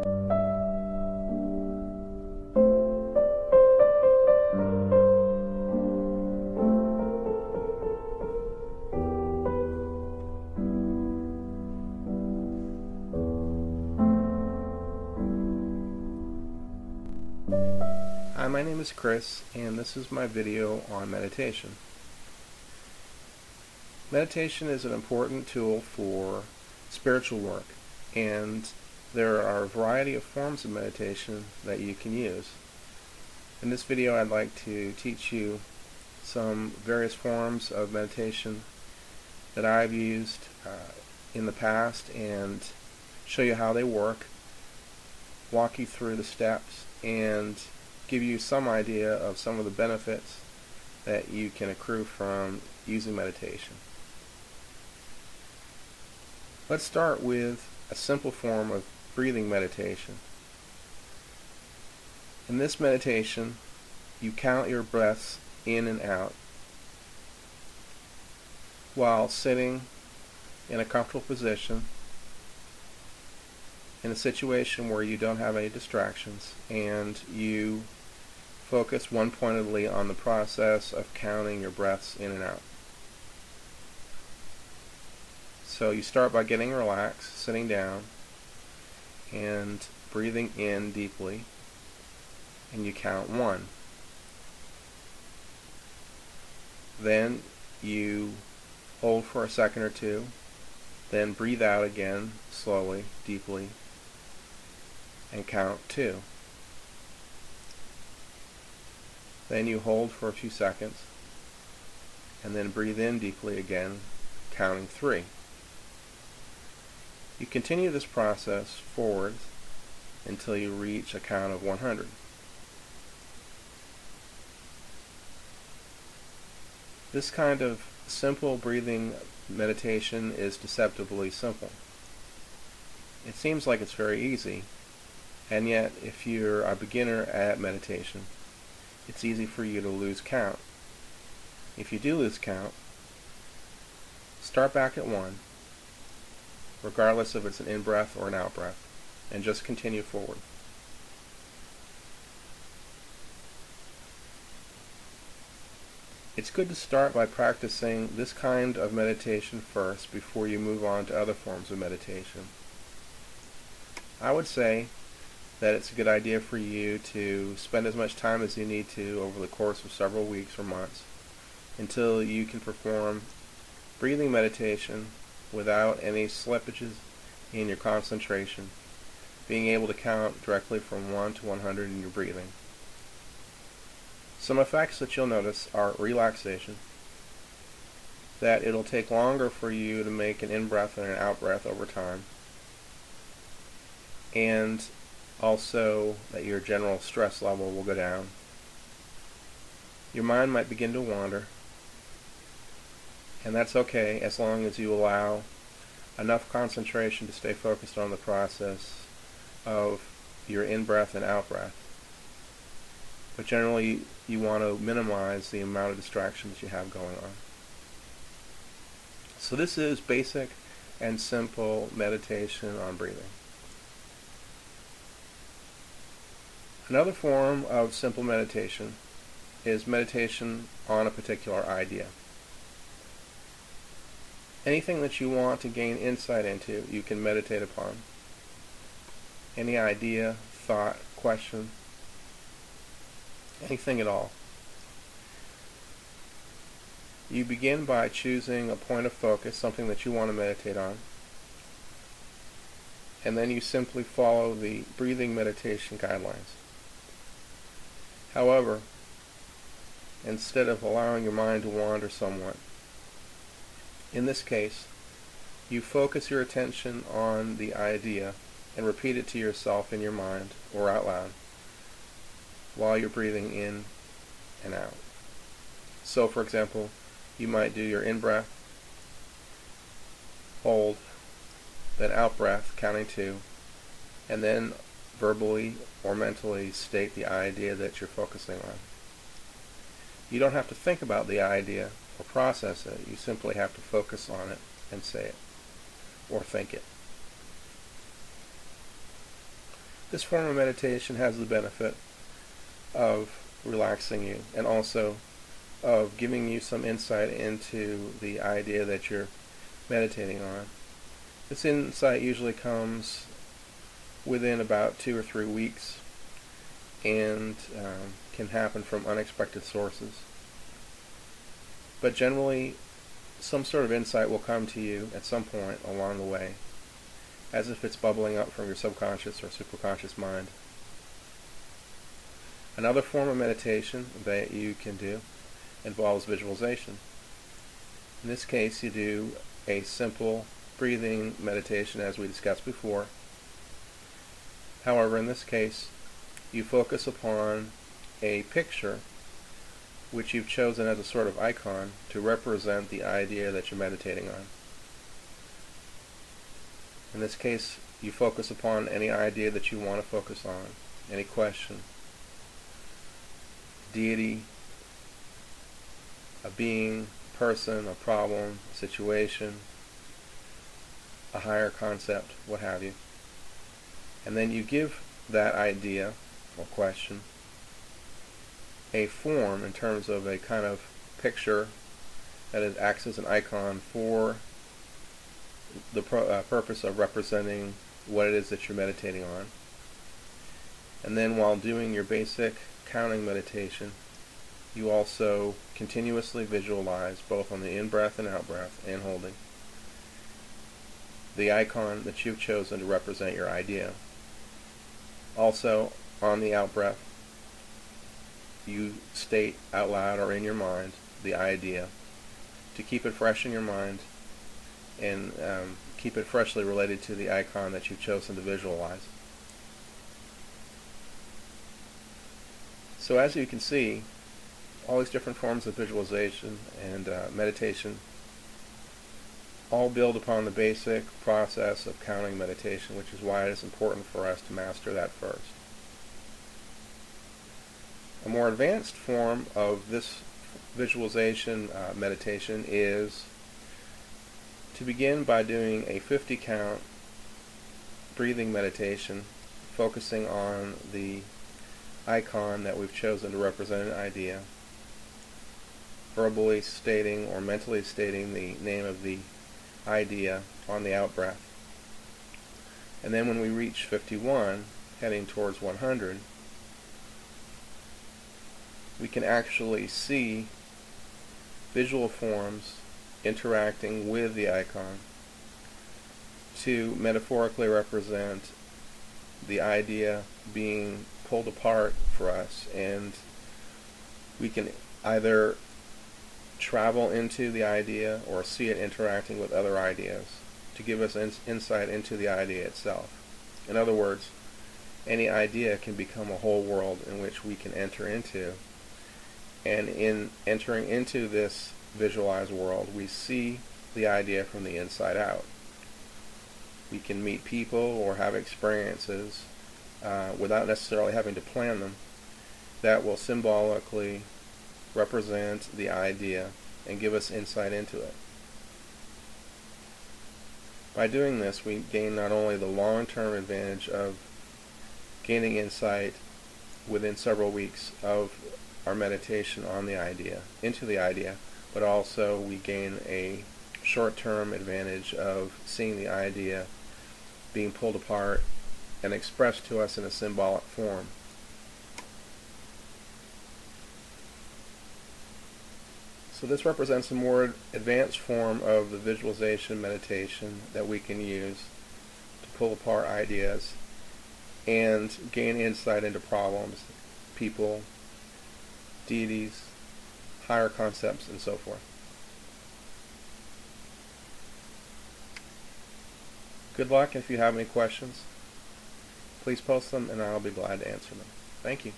Hi, my name is Chris, and this is my video on meditation. Meditation is an important tool for spiritual work, and there are a variety of forms of meditation that you can use. In this video, I'd like to teach you some various forms of meditation that I've used in the past and show you how they work, walk you through the steps, and give you some idea of some of the benefits that you can accrue from using meditation. Let's start with a simple form of breathing meditation. In this meditation, you count your breaths in and out while sitting in a comfortable position in a situation where you don't have any distractions, and you focus one-pointedly on the process of counting your breaths in and out. So you start by getting relaxed, sitting down, and breathing in deeply, and you count 1. Then you hold for a second or two, then breathe out again, slowly, deeply, and count 2. Then you hold for a few seconds, and then breathe in deeply again, counting 3. You continue this process forward until you reach a count of 100. This kind of simple breathing meditation is deceptively simple. It seems like it's very easy, and yet if you're a beginner at meditation, it's easy for you to lose count. If you do lose count, start back at 1, regardless if it's an in-breath or an out-breath, and just continue forward. It's good to start by practicing this kind of meditation first before you move on to other forms of meditation. I would say that it's a good idea for you to spend as much time as you need to over the course of several weeks or months until you can perform breathing meditation without any slippages in your concentration, being able to count directly from 1 to 100 in your breathing. Some effects that you'll notice are relaxation, that it'll take longer for you to make an in-breath and an out-breath over time, and also that your general stress level will go down. Your mind might begin to wander, and that's okay as long as you allow enough concentration to stay focused on the process of your in-breath and out-breath. But generally, you want to minimize the amount of distractions you have going on. So this is basic and simple meditation on breathing. Another form of simple meditation is meditation on a particular idea. Anything that you want to gain insight into, you can meditate upon. Any idea, thought, question, anything at all. You begin by choosing a point of focus, something that you want to meditate on, and then you simply follow the breathing meditation guidelines. However, instead of allowing your mind to wander somewhat, in this case, you focus your attention on the idea and repeat it to yourself in your mind or out loud while you're breathing in and out. So, for example, you might do your in-breath, hold, then out-breath, counting 2, and then verbally or mentally state the idea that you're focusing on. You don't have to think about the idea or process it. You simply have to focus on it and say it or think it. This form of meditation has the benefit of relaxing you and also of giving you some insight into the idea that you're meditating on. This insight usually comes within about 2 or 3 weeks and can happen from unexpected sources. But generally, some sort of insight will come to you at some point along the way, as if it's bubbling up from your subconscious or superconscious mind. Another form of meditation that you can do involves visualization. In this case, you do a simple breathing meditation as we discussed before. However, in this case, you focus upon a picture which you've chosen as a sort of icon to represent the idea that you're meditating on. In this case, you focus upon any idea that you want to focus on, any question, deity, a being, person, a problem, a situation, a higher concept, what have you. And then you give that idea or question a form in terms of a kind of picture that it acts as an icon for the purpose of representing what it is that you're meditating on. And then while doing your basic counting meditation, you also continuously visualize, both on the in-breath and out-breath and holding, the icon that you've chosen to represent your idea. Also, on the out-breath, you state out loud or in your mind the idea to keep it fresh in your mind and keep it freshly related to the icon that you've chosen to visualize. So as you can see, all these different forms of visualization and meditation all build upon the basic process of counting meditation, which is why it is important for us to master that first. A more advanced form of this visualization meditation is to begin by doing a 50 count breathing meditation, focusing on the icon that we've chosen to represent an idea, verbally stating or mentally stating the name of the idea on the out breath. And then when we reach 51, heading towards 100, we can actually see visual forms interacting with the icon to metaphorically represent the idea being pulled apart for us, and we can either travel into the idea or see it interacting with other ideas to give us insight into the idea itself. In other words, any idea can become a whole world in which we can enter into, and in entering into this visualized world, we see the idea from the inside out. We can meet people or have experiences without necessarily having to plan them that will symbolically represent the idea and give us insight into it. By doing this, we gain not only the long-term advantage of gaining insight within several weeks of our meditation on the idea, into the idea, but also we gain a short-term advantage of seeing the idea being pulled apart and expressed to us in a symbolic form. So this represents a more advanced form of the visualization meditation that we can use to pull apart ideas and gain insight into problems, people, deities, higher concepts, and so forth. Good luck. If you have any questions, please post them and I'll be glad to answer them. Thank you.